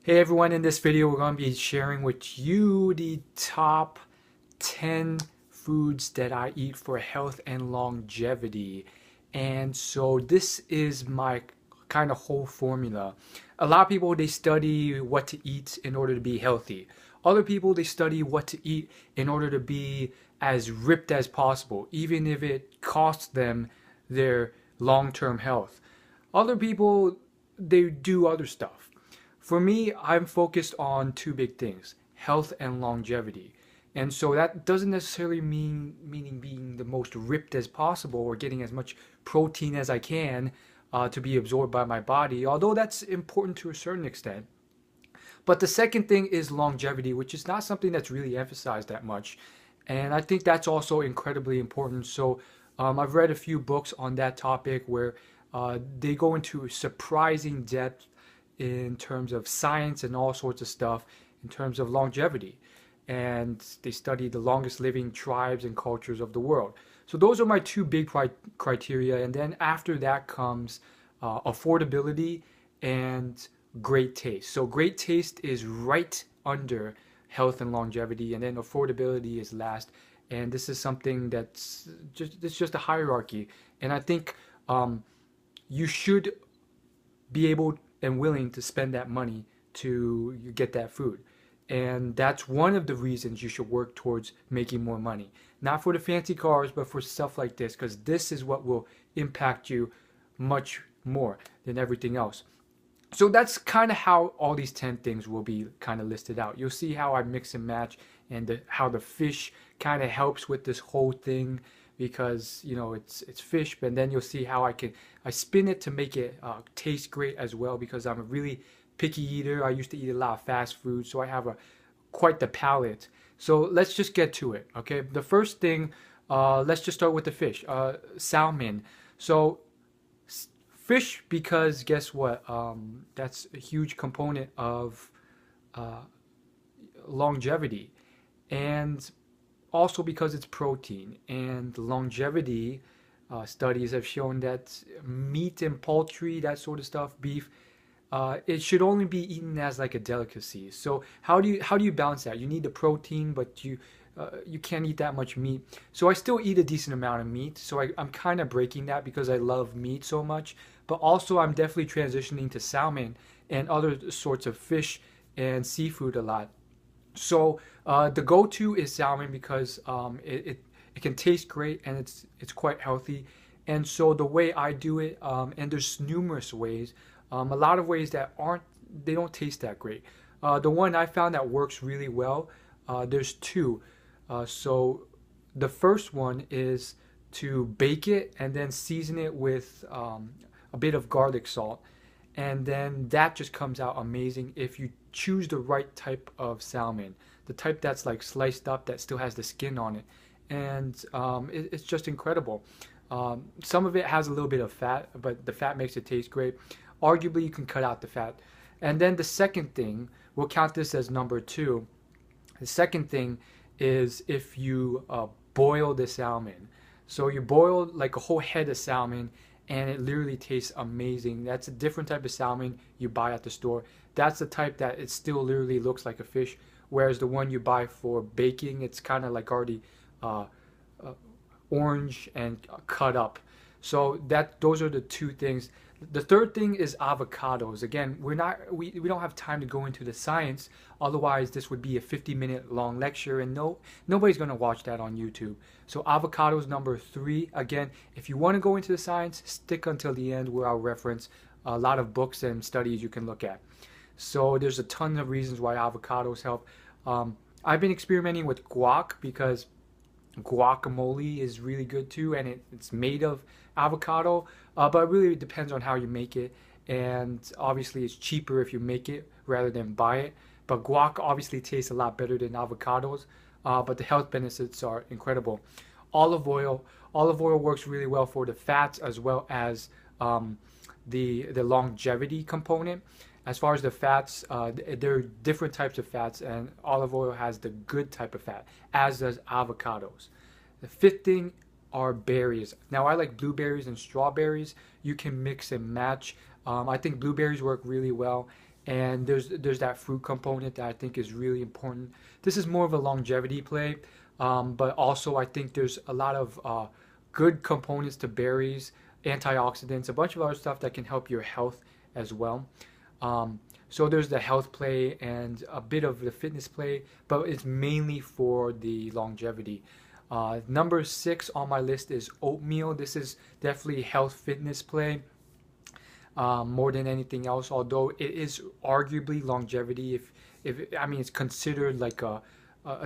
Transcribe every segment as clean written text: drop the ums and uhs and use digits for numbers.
Hey everyone, in this video we're going to be sharing with you the top 10 foods that I eat for health and longevity. And so this is my kind of whole formula. A lot of people, they study what to eat in order to be healthy. Other people, they study what to eat in order to be as ripped as possible, even if it costs them their long-term health. Other people, they do other stuff. For me, I'm focused on two big things, health and longevity. And so that doesn't necessarily meaning being the most ripped as possible or getting as much protein as I can to be absorbed by my body, although that's important to a certain extent. But the second thing is longevity, which is not something that's really emphasized that much. And I think that's also incredibly important. So I've read a few books on that topic where they go into surprising depth in terms of science and all sorts of stuff in terms of longevity. And they study the longest living tribes and cultures of the world. So those are my two big criteria. And then after that comes affordability and great taste. So great taste is right under health and longevity, and then affordability is last. And this is something that's just it's just a hierarchy. And I think you should be able and willing to spend that money to get that food. And that's one of the reasons you should work towards making more money. Not for the fancy cars, but for stuff like this, because this is what will impact you much more than everything else. So that's kind of how all these 10 things will be kind of listed out. You'll see how I mix and match and how the fish kind of helps with this whole thing because it's fish, but then you'll see how I spin it to make it taste great as well because I'm a really picky eater. I used to eat a lot of fast food, so I have quite the palate. So let's just get to it, okay? The first thing, let's just start with the fish, salmon. So fish, because guess what? That's a huge component of uh, longevity, and also because it's protein and longevity. Studies have shown that meat and poultry, that sort of stuff, beef, it should only be eaten as like a delicacy. So how do you balance that? You need the protein, but you can't eat that much meat. So I still eat a decent amount of meat. So I'm kind of breaking that because I love meat so much. But also I'm definitely transitioning to salmon and other sorts of fish and seafood a lot. So the go-to is salmon because it can taste great and it's quite healthy. And so the way I do it, and there's numerous ways, a lot of ways that they don't taste that great. The one I found that works really well, there's two. So the first one is to bake it and then season it with a bit of garlic salt, and then that just comes out amazing if you choose the right type of salmon, the type that's like sliced up that still has the skin on it, and it's just incredible. Some of it has a little bit of fat, but the fat makes it taste great. Arguably, you can cut out the fat. And then the second thing, we'll count this as number two. The second thing is if you boil the salmon. So you boil like a whole head of salmon and it literally tastes amazing. That's a different type of salmon you buy at the store. That's the type that it still literally looks like a fish, whereas the one you buy for baking, it's kind of like already uh, uh, orange and cut up. So those are the two things. The third thing is avocados. Again, we don't have time to go into the science. Otherwise, this would be a 50-minute long lecture, and nobody's going to watch that on YouTube. So avocados number three. Again, if you want to go into the science, stick until the end where I'll reference a lot of books and studies you can look at. So there's a ton of reasons why avocados help. I've been experimenting with guac because guacamole is really good too, and it's made of avocado, but it really depends on how you make it, and obviously it's cheaper if you make it rather than buy it. But guac obviously tastes a lot better than avocados, but the health benefits are incredible. Olive oil works really well for the fats as well as the longevity component. As far as the fats, there are different types of fats, and olive oil has the good type of fat, as does avocados. The fifth thing are berries. Now, I like blueberries and strawberries. You can mix and match. I think blueberries work really well, and there's that fruit component that I think is really important. This is more of a longevity play, but also I think there's a lot of good components to berries, antioxidants, a bunch of other stuff that can help your health as well. So there's the health play and a bit of the fitness play, but it's mainly for the longevity. Number 6 on my list is oatmeal. This is definitely health fitness play more than anything else. Although it is arguably longevity. If I mean, it's considered like a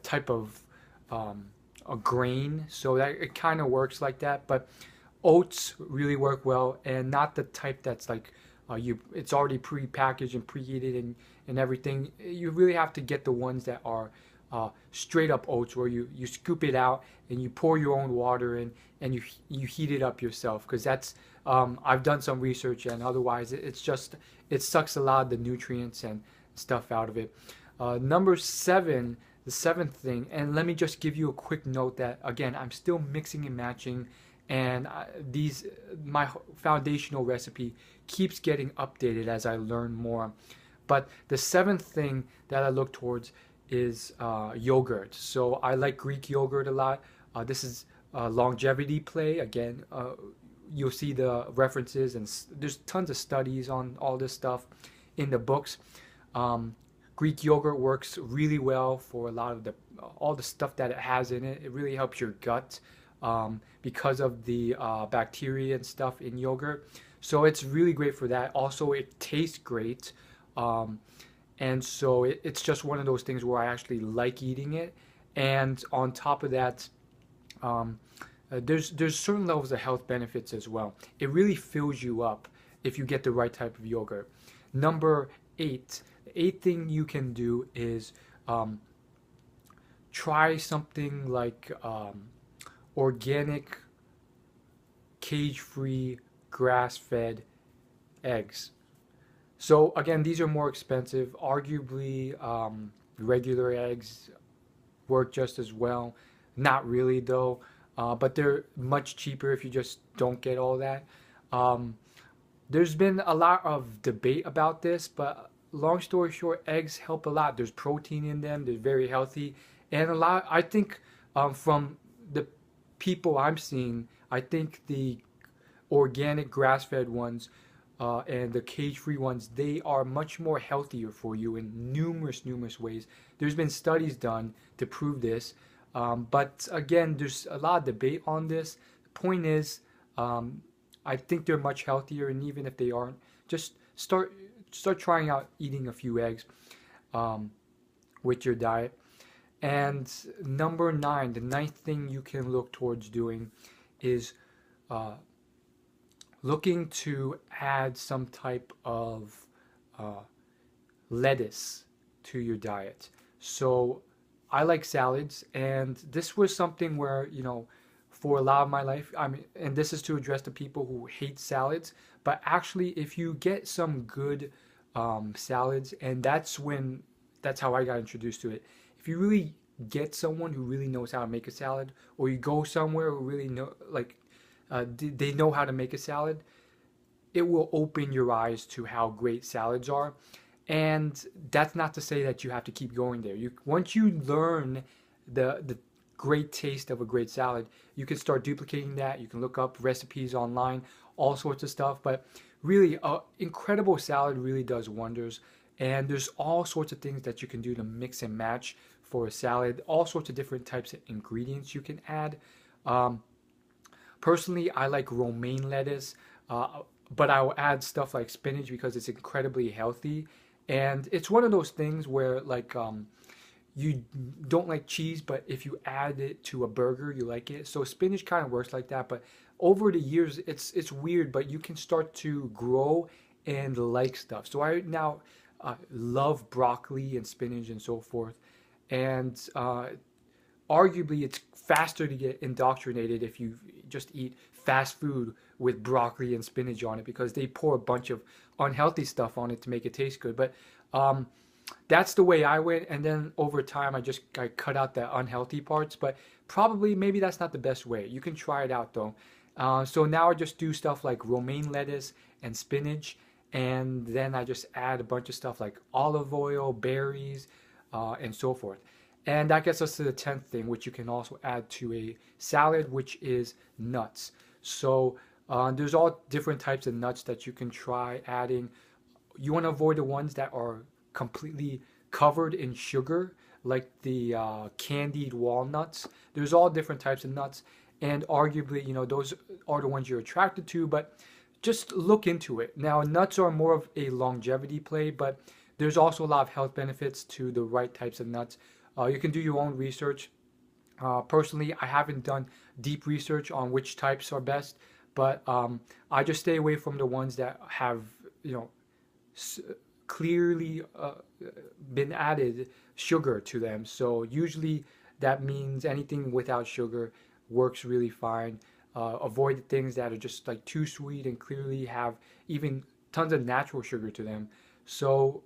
type of a grain, so that it kind of works like that. But oats really work well, and not the type that's like it's already pre-packaged and preheated and everything. You really have to get the ones that are straight up oats, where you scoop it out and you pour your own water in and you heat it up yourself, because that's I've done some research, and otherwise it's just it sucks a lot of the nutrients and stuff out of it. Number 7, the seventh thing, and let me just give you a quick note that again I'm still mixing and matching, and my foundational recipe keeps getting updated as I learn more. But the 7th thing that I look towards is yogurt. So I like Greek yogurt a lot. This is longevity play. Again, you'll see the references, and there's tons of studies on all this stuff in the books. Greek yogurt works really well for a lot of all the stuff that it has in it. It really helps your gut because of the bacteria and stuff in yogurt. So it's really great for that. Also, it tastes great. And so it's just one of those things where I actually like eating it. And on top of that, there's certain levels of health benefits as well. It really fills you up if you get the right type of yogurt. Number 8, the 8th thing you can do is try something like organic, cage-free, grass-fed eggs. So again, these are more expensive. Arguably, regular eggs work just as well. Not really though, but they're much cheaper if you just don't get all that. There's been a lot of debate about this, but long story short, eggs help a lot. There's protein in them. They're very healthy, and a lot. I think from the people I'm seeing, I think the organic grass-fed ones and the cage-free ones, they are much more healthier for you in numerous ways. There's been studies done to prove this, but again, there's a lot of debate on this. The point is, I think they're much healthier, and even if they aren't, just start trying out eating a few eggs with your diet. And number 9, the 9th thing you can look towards doing is looking to add some type of lettuce to your diet. So I like salads, and this was something where, for a lot of my life, and this is to address the people who hate salads, but actually if you get some good salads, and that's how I got introduced to it. If you really get someone who really knows how to make a salad, or you go somewhere who really they know how to make a salad, it will open your eyes to how great salads are. And that's not to say that you have to keep going there. Once you learn the great taste of a great salad, you can start duplicating that. You can look up recipes online, all sorts of stuff. But really, an incredible salad really does wonders. And there's all sorts of things that you can do to mix and match for a salad. All sorts of different types of ingredients you can add. Personally, I like romaine lettuce, but I will add stuff like spinach because it's incredibly healthy. And it's one of those things where, like, you don't like cheese, but if you add it to a burger, you like it. So spinach kind of works like that. But over the years, it's weird, but you can start to grow and like stuff. So I now love broccoli and spinach and so forth. And arguably, it's faster to get indoctrinated if you just eat fast food with broccoli and spinach on it, because they pour a bunch of unhealthy stuff on it to make it taste good. But that's the way I went, and then over time I cut out the unhealthy parts. But probably maybe that's not the best way. You can try it out though. So now I just do stuff like romaine lettuce and spinach, and then I just add a bunch of stuff like olive oil, berries, and so forth. And that gets us to the 10th thing, which you can also add to a salad, which is nuts. So there's all different types of nuts that you can try adding. You want to avoid the ones that are completely covered in sugar, like the candied walnuts. There's all different types of nuts, and arguably, those are the ones you're attracted to, but just look into it. Now, nuts are more of a longevity play, but there's also a lot of health benefits to the right types of nuts. You can do your own research. Personally, I haven't done deep research on which types are best, but I just stay away from the ones that have, clearly been added sugar to them. So usually that means anything without sugar works really fine. Avoid the things that are just like too sweet and clearly have even tons of natural sugar to them. So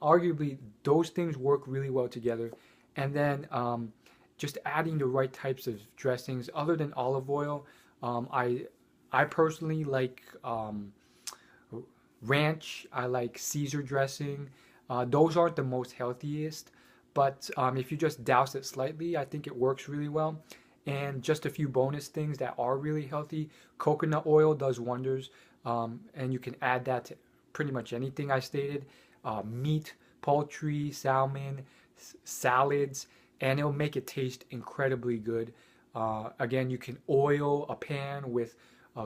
arguably those things work really well together. And then just adding the right types of dressings other than olive oil. I personally like ranch. I like Caesar dressing. Those aren't the most healthiest, but if you just douse it slightly, I think it works really well. And just a few bonus things that are really healthy. Coconut oil does wonders, and you can add that to pretty much anything I stated. Meat, poultry, salmon, salads, and it'll make it taste incredibly good. Again, you can oil a pan with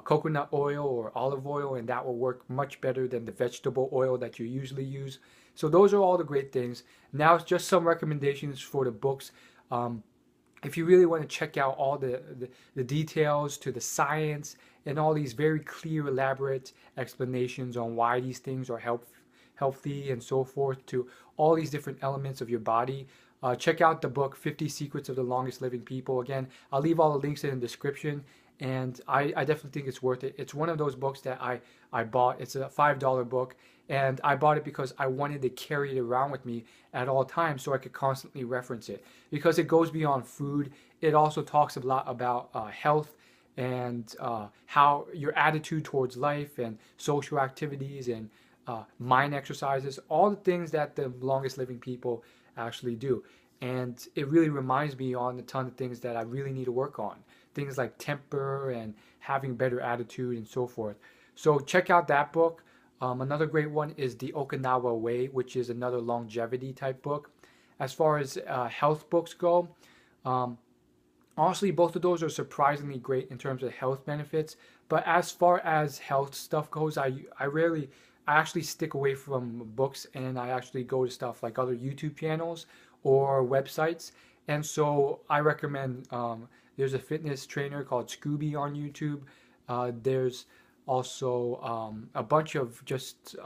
coconut oil or olive oil, and that will work much better than the vegetable oil that you usually use. So those are all the great things. Now it's just some recommendations for the books. If you really want to check out all the details to the science and all these very clear, elaborate explanations on why these things are healthy and so forth to all these different elements of your body, check out the book 50 Secrets of the Longest Living People. Again, I'll leave all the links in the description, and I definitely think it's worth it. It's one of those books that I bought. It's a $5 book, and I bought it because I wanted to carry it around with me at all times so I could constantly reference it. Because it goes beyond food, it also talks a lot about health and how your attitude towards life and social activities and mind exercises, all the things that the longest living people actually do. And it really reminds me on a ton of things that I really need to work on. Things like temper and having better attitude and so forth. So check out that book. Another great one is The Okinawa Way, which is another longevity type book. As far as health books go, honestly, both of those are surprisingly great in terms of health benefits. But as far as health stuff goes, I actually stick away from books, and I actually go to stuff like other YouTube channels or websites. And so I recommend, there's a fitness trainer called Scooby on YouTube. There's also a bunch of just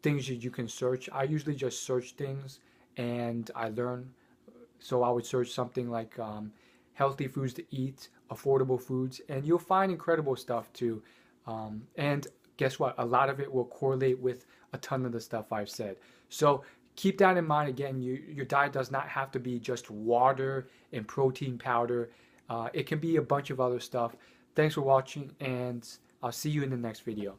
things that you can search. I usually just search things and I learn. So I would search something like healthy foods to eat, affordable foods, and you'll find incredible stuff too. And guess what? A lot of it will correlate with a ton of the stuff I've said. So keep that in mind. Again, your diet does not have to be just water and protein powder. It can be a bunch of other stuff. Thanks for watching, and I'll see you in the next video.